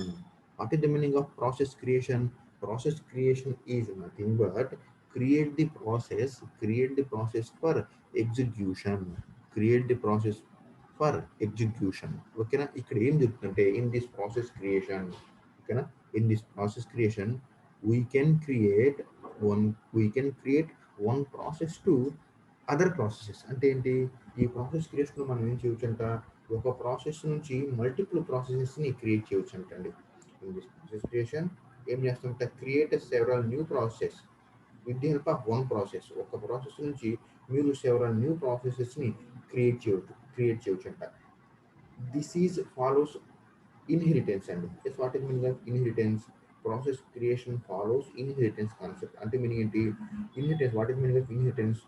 What is the meaning of process creation? Process creation is nothing but create the process for execution. ఓకేనా? ఇక్కడ ఏం జరుగుతుందంటే in this process creation, ఓకేనా, in this process creation we can create one process to other processes. అంటే ఏంటి, ఈ process creation మనం ఏం చేయొచ్చు అంట, ఒక ప్రాసెస్ నుంచి మల్టిపుల్ ప్రాసెసెస్ని క్రియేట్ చేయొచ్చు అంటండి. ఇన్ దిస్ ప్రాసెస్ క్రియేషన్ ఏం చేస్తామంటే create several new process with the help of one process. ఒక ప్రాసెస్ నుంచి మీరు సెవరల్ న్యూ ప్రాసెసెస్ని క్రియేట్ చేయొచ్చు అంట. దిస్ ఈజ్ ఫాలోస్ ఇన్హెరిటెన్స్ అండి. What is meaning of inheritance? Process creation follows inheritance concept. అంటే meaning ఏంటి? Inheritance, what is meaning of inheritance?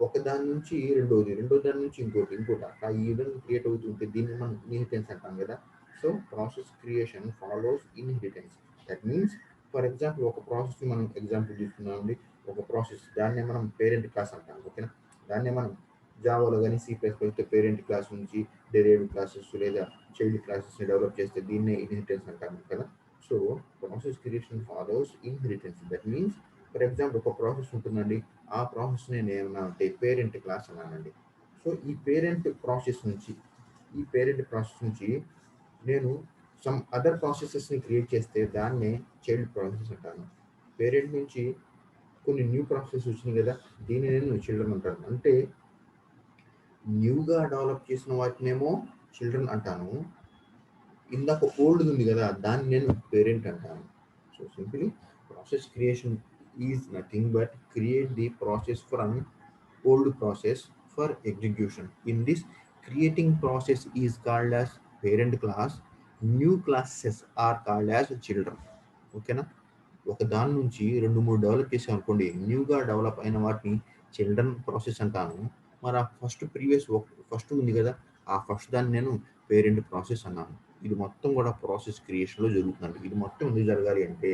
ఒక దాని నుంచి రెండో దాని నుంచి ఇంకోటి అట్లా ఈ విధంగా క్రియేట్ అవుతుంటే దీన్ని మనం ఇన్హెరిటెన్స్ అంటాం కదా. So process creation follows inheritance. That means for example ఒక ప్రాసెస్ మనం ఎగ్జాంపుల్ తీసుకున్నామండి. ఒక ప్రాసెస్ దాన్నే మనం పేరెంట్ క్లాస్ అంటాం. ఓకేనా, దాన్నే మనం జావాలో కానీ C++లో పేరెంట్ క్లాస్ నుంచి డెరివేటివ్ క్లాసెస్ లేదా చైల్డ్ క్లాసెస్ని డెవలప్ చేస్తే దీన్నే ఇన్హెరిటెన్స్ అంటాము కదా. So process creation follows inheritance. That means for example ఒక ప్రాసెస్ ఉంటుందండి, ఆ ప్రాసెస్ని నేను ఏమన్నా అంటే పేరెంట్ క్లాస్ అన్నానండి. సో ఈ పేరెంట్ ప్రాసెస్ నుంచి నేను సమ్ అదర్ ప్రాసెసెస్ని క్రియేట్ చేస్తే దాన్నే చైల్డ్ ప్రాసెస్ అంటాను. పేరెంట్ నుంచి కొన్ని న్యూ ప్రాసెస్ వచ్చినాయి కదా, దీన్ని నేను చిల్డ్రన్ అంటాను. అంటే న్యూగా డెవలప్ చేసిన వాటినేమో చిల్డ్రన్ అంటాను, ఇందాక ఓల్డ్ ఉంది కదా దాన్ని నేను పేరెంట్ అంటాను. So simply process creation is nothing but create the process from old process for execution. In this creating process is called as parent class. New classes are called as children. ఓకేనా, ఒక దాని నుంచి 2-3 develop చేసాం అనుకోండి, న్యూగా develop అయిన వాటిని children process అంటాను. మరి ఆ ఫస్ట్ ఉంది కదా, ఆ ఫస్ట్ దాన్ని నేను పేరెంట్ ప్రాసెస్ అన్నాను. ఇది మొత్తం కూడా ప్రాసెస్ క్రియేషన్లో జరుగుతుందండి. ఇది మొత్తం ఎందుకు జరగాలి అంటే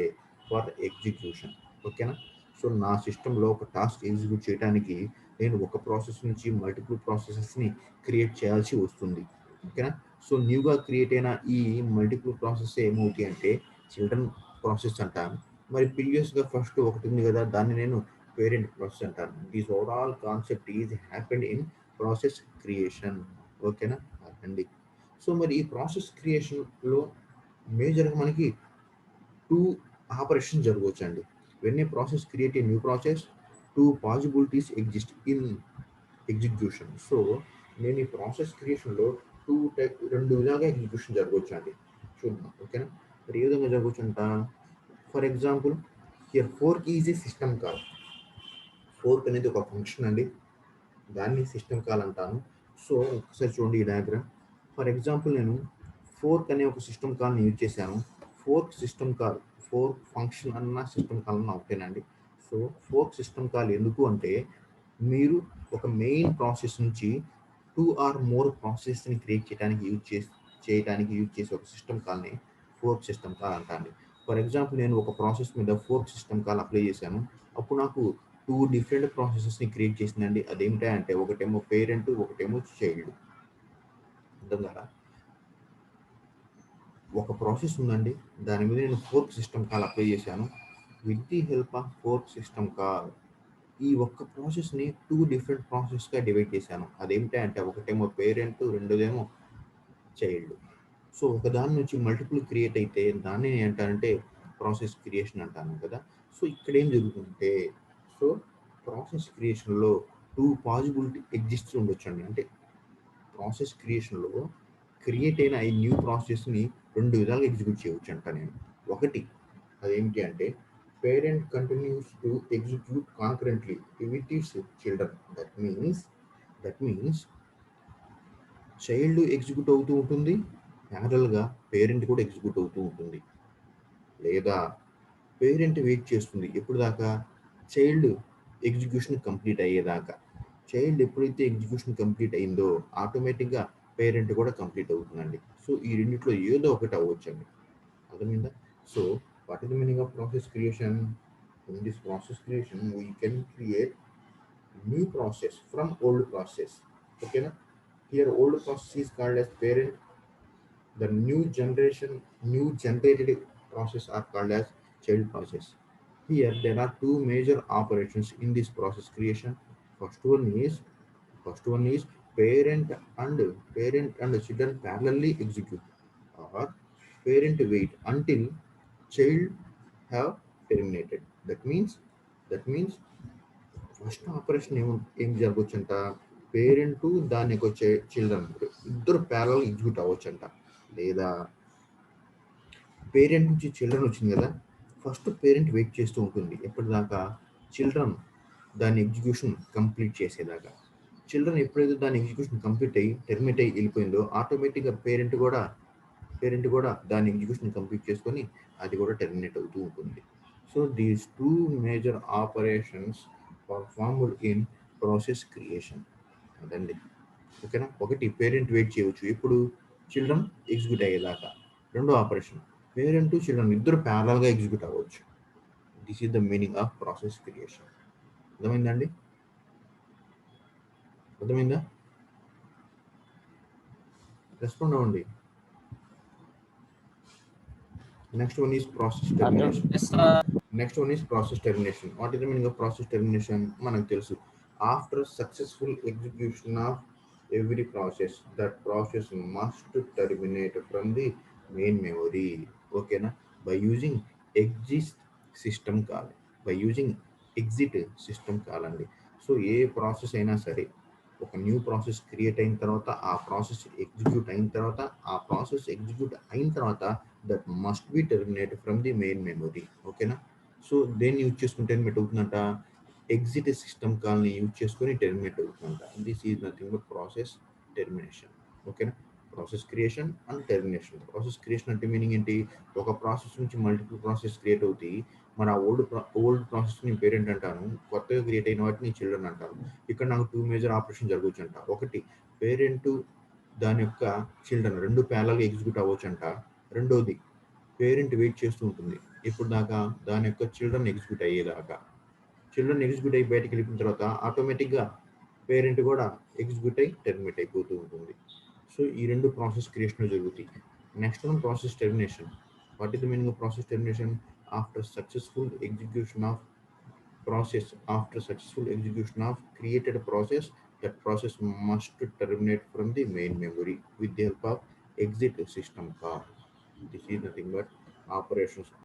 ఫర్ ఎగ్జిక్యూషన్. ఓకేనా, సో నా సిస్టంలో ఒక టాస్క్ ఎగ్జిక్యూట్ చేయడానికి నేను ఒక ప్రాసెస్ నుంచి మల్టిపుల్ ప్రాసెసెస్ని క్రియేట్ చేయాల్సి వస్తుంది. ఓకేనా, సో న్యూగా క్రియేట్ అయిన ఈ మల్టిపుల్ ప్రాసెస్ ఏమవుతాయి అంటే చిల్డ్రన్ ప్రాసెస్ అంటాను. మరి ప్రీవియస్గా ఫస్ట్ ఒకటి ఉంది కదా, దాన్ని నేను పేరెంట్ ప్రాసెస్ అంటాను. This overall concept is happened in process creation. ఓకేనా అండి. సో మరి ఈ ప్రాసెస్ క్రియేషన్లో మేజర్గా మనకి 2 ఆపరేషన్ జరగవచ్చు అండి. When a process create a new process, 2 possibilities exist in execution. So నేను ఈ ప్రాసెస్ క్రియేషన్లో 2 విధాలుగా ఎగ్జిక్యూషన్ జరగవచ్చు అండి. చూద్దాం. ఓకేనా, మరి ఏ విధంగా జరగవచ్చు అంట. For example here fork is a system call. Fork అనేది ఒక ఫంక్షన్ అండి, దాన్ని సిస్టమ్ కాల్ అంటాను. సో ఒకసారి చూడండి ఈ డయాగ్రామ్. ఫర్ ఎగ్జాంపుల్ నేను ఫోర్క్ అనే ఒక సిస్టమ్ కాల్ని యూజ్ చేశాను. Fork system call, fork function అన్న సిస్టమ్ కాల్ అన్న ఒకటేనండి. సో ఫోర్క్ సిస్టమ్ కాల్ ఎందుకు అంటే మీరు ఒక మెయిన్ ప్రాసెస్ నుంచి 2 or more ప్రాసెస్ని క్రియేట్ చేయడానికి యూజ్ చేసే ఒక సిస్టమ్ కాల్ని ఫోర్క్ సిస్టమ్ కాల్ అంటాను. ఫర్ ఎగ్జాంపుల్ నేను ఒక ప్రాసెస్ మీద ఫోర్క్ సిస్టమ్ కాల్ అప్లై చేశాను, అప్పుడు నాకు 2 డిఫరెంట్ ప్రాసెసెస్ని క్రియేట్ చేసిందండి. అదేమిటంటే ఒకటేమో పేరెంట్, ఒకటేమో చైల్డ్. అర్థం కదా, ఒక ప్రాసెస్ ఉందండి, దాని మీద నేను ఫోర్క్ సిస్టమ్ కాల్ అప్లై చేశాను. With the help of fork system call ఈ ఒక్క ప్రాసెస్ని 2 డిఫరెంట్ ప్రాసెస్గా డివైడ్ చేశాను. అదేమిటంటే ఒకటేమో పేరెంట్, రెండోదేమో చైల్డ్. సో ఒక దాని నుంచి మల్టిపుల్ క్రియేట్ అయితే దాన్ని ఏంటంటే ప్రాసెస్ క్రియేషన్ అంటాను కదా. సో ఇక్కడ ఏం జరుగుతుందంటే, సో ప్రాసెస్ క్రియేషన్లో 2 పాసిబిలిటీ ఎగ్జిస్ట్ ఉండొచ్చు అండి. అంటే ప్రాసెస్ క్రియేషన్లో క్రియేట్ అయిన ఈ న్యూ ప్రాసెస్ని 2 విధాలుగా ఎగ్జిక్యూట్ చేయవచ్చు అంట నేను. ఒకటి అదేమిటి అంటే parent continues to execute concurrently with its children. That means child execute అవుతూ ఉంటుంది, ప్యారల్గా పేరెంట్ కూడా ఎగ్జిక్యూట్ అవుతూ ఉంటుంది. లేదా పేరెంట్ వెయిట్ చేస్తుంది ఎప్పుడు దాకా, చైల్డ్ ఎగ్జిక్యూషన్ కంప్లీట్ అయ్యేదాకా. చైల్డ్ ఎప్పుడైతే ఎగ్జిక్యూషన్ కంప్లీట్ అయిందో ఆటోమేటిక్గా పేరెంట్ కూడా కంప్లీట్ అవుతుందండి. సో ఈ రెండిట్లో ఏదో ఒకటి అవ్వచ్చు అండి. అర్థమైందా? So what is the meaning of process creation? In this process creation we can create new process from old process. Okay, here old process is called as parent. The new generated process are called as child process. Here there are 2 major operations in this process creation. First one is parent and children parallelly execute, or parent wait until child have terminated. That means first operation ఏం జరగవచ్చంట, parent దానికి వచ్చే children ఇద్దరు parallel execute అవ్వచ్చంట. లేదా parent నుంచి children వచ్చింది కదా, first parent wait చేస్తూ ఉంటుంది ఎప్పటిదాకా, చిల్డ్రన్ దాని ఎగ్జిక్యూషన్ కంప్లీట్ చేసేదాకా. చిల్డ్రన్ ఎప్పుడైతే దాని ఎగ్జిక్యూషన్ కంప్లీట్ అయ్యి టెర్మినేట్ అయ్యి వెళ్ళిపోయిందో ఆటోమేటిక్గా పేరెంట్ కూడా దాని ఎగ్జిక్యూషన్ కంప్లీట్ చేసుకొని అది కూడా టెర్మినేట్ అవుతూ ఉంటుంది. So these 2 major operations performed in process creation. అదండి, ఓకేనా. ఒకటి పేరెంట్ వెయిట్ చేయవచ్చు ఎప్పుడు, చిల్డ్రన్ ఎగ్జిక్యూట్ అయ్యేదాకా. రెండో ఆపరేషన్ పేరెంట్ చిల్డ్రన్ ఇద్దరు ప్యారల్గా ఎగ్జిక్యూట్ అవ్వచ్చు. This is the meaning of process creation. అర్థమైందండి? అర్థమైందా? రెస్పాండ్ అవ్వండి. Next one is process termination. Next one is process termination. What is the meaning of process termination? మనకు తెలుసు, after successful execution of every process, that process must terminate from the main memory. ఓకేనా? By using exit system call. By using exit system call అండి. So ఏ process అయినా సరే, ఒక new process create అయిన తర్వాత ఆ ప్రాసెస్ ఎగ్జిక్యూట్ అయిన తర్వాత that must be terminate from the main memory. ఓకేనా? సో దేన్ని యూజ్ చేసుకుని టెర్మినేట్ అవుతుందంట, ఎగ్జిట్ సిస్టమ్ కాల్ని యూజ్ చేసుకొని టెర్మినేట్ అవుతుందంట. This is nothing but process termination. ఓకేనా? Process creation and termination. Process creation అంటే మీనింగ్ ఏంటి, ఒక ప్రాసెస్ నుంచి మల్టిపుల్ ప్రాసెస్ క్రియేట్ అవుతాయి. మన ఓల్డ్ ప్రాసెస్ని పేరెంట్ అంటాను, కొత్తగా క్రియేట్ అయిన వాటిని చిల్డ్రన్ అంటాను. ఇక్కడ నాకు 2 మేజర్ ఆపరేషన్ జరగవచ్చు అంట. ఒకటి పేరెంట్ దాని యొక్క చిల్డ్రన్ రెండు ప్యారల్గా ఎగ్జిక్యూట్ అవ్వచ్చు అంట. రెండోది పేరెంట్ వెయిట్ చేస్తూ ఉంటుంది ఇప్పుడు దాకా దాని యొక్క చిల్డ్రన్ ఎగ్జిక్యూట్ అయ్యేదాకా. చిల్డ్రన్ ఎగ్జిక్యూట్ అయ్యి బయటకు వెళ్ళిన తర్వాత ఆటోమేటిక్గా పేరెంట్ కూడా ఎగ్జిక్యూట్ అయ్యి టెర్మినేట్ అయిపోతూ ఉంటుంది. సో ఈ రెండు ప్రాసెస్ క్రియేషన్ జరుగుతాయి. Next one process termination. What is the meaning of process termination? After successful execution of created process, that process must terminate from the main memory with the help of exit system call. This is nothing but operations